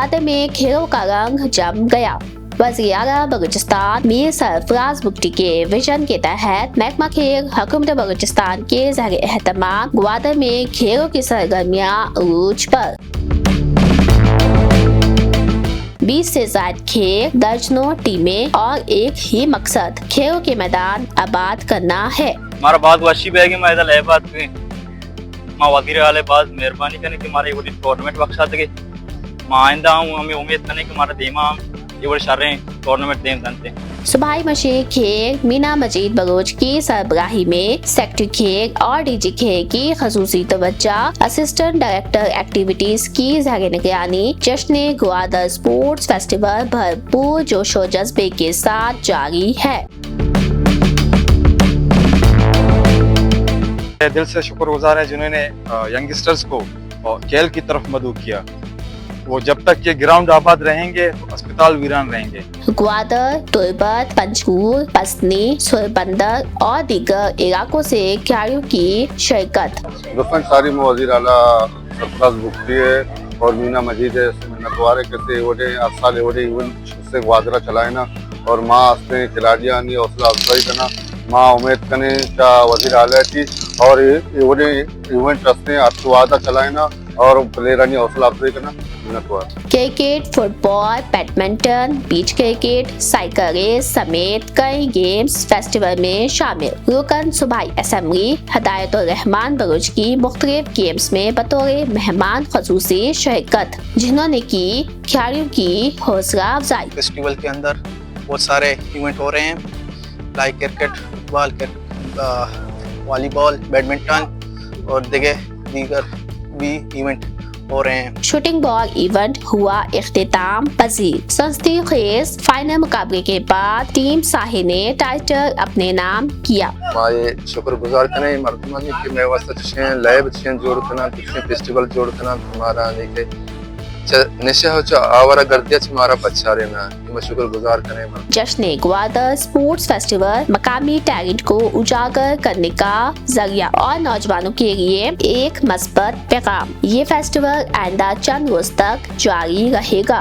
ग्वादर में खेलों का रंग जम गया। वज़ीर-ए-आला बलूचिस्तान मीर सरफराज बुगटी के विजन के तहत महकमा खेल हुकूमत बलूचिस्तान के ज़रिए एहतमाम ग्वादर में खेलों की सरगर्मियां उरूज पर। 20 से ज्यादा खेल, दर्जनों टीमें और एक ही मकसद, खेलों के मैदान आबाद करना है। हमारा बात वाशिब है कि मैं इधर बात में मां वज़ीर आले बात मेहरबानी करने कि हमारे वो टूर्नामेंट बख्शा थे मां आइंदा हूं हमें उम्मीद करने कि हमारा देमा ये बड़े सारे टूर्नामेंट देम बनते। सूबाई मशीर खेल मीना मजीद बलोच की सरबराही में सेक्रेटरी खेल और डीजी खेल की खसूसी तवज्जो, असिस्टेंट डायरेक्टर एक्टिविटीज की ज़रिए निगरानी जश्न ग्वादर स्पोर्ट्स फेस्टिवल भरपूर जोशो जज्बे के साथ जारी है। दिल से शुक्रगुजार है जिन्होंने यंगस्टर्स को खेल की तरफ मदऊ किया। वो जब तक ये ग्राउंड आबाद रहेंगे तो अस्पताल वीरान रहेंगे। ग्वादर, तुर्बत, पंजगुर, पसनी, सुरबंदर और दीगर इलाकों से खिलाड़ियों की शिरकत। सारी वज़ीर आला सरफराज बुगटी है और मीना मजीद है नगवारे करते वोडे अरसाल वोडे इवेंट से ग्वादरा चलाए ना और माँ अपने खिलाड़ियाँ नहीं हौसला अफजाई करना माँ उम्मीद करने का वज़ीर आला थी और वोडे इवेंट रस्ते वादा चलाए ना और प्लेयरानी हौसला अफजाई करना। क्रिकेट, फुटबॉल, बैडमिंटन, बीच क्रिकेट, साइकिल रेस समेत कई गेम्स फेस्टिवल में शामिल। रुकन सूबाई असेंबली हदायतुर रहमान बलूच की मुख्तलिफ गेम्स में बतौर मेहमान खसूसी शिरकत, जिन्होंने की खिलाड़ियों की हौसला अफजाई। फेस्टिवल के अंदर बहुत सारे इवेंट हो रहे हैं like cricket, football, volleyball, badminton और दीगर भी इवेंट हो रहे हैं। शूटिंग बॉल इवेंट हुआ इख्तिताम पजीर। संस्ती खेज फाइनल मुकाबले के बाद टीम साही ने टाइटल अपने नाम किया। माये शुक्रगुजार करें मर्दमानी की मैं वास्ते छे लाइव छे जोड़ करना छे फेस्टिवल जोड़ करना हमारा आने के नशा हो चा आवारा गर्दिया हमारा पछारे ना मैं शुक्रगुजार करें। जश्न ग्वादर स्पोर्ट्स फेस्टिवल मकामी टैलेंट को उजागर करने का जरिया और नौजवानों के लिए एक मस्बत पैगाम। ये फेस्टिवल आइंदा चंद रोज तक जारी रहेगा।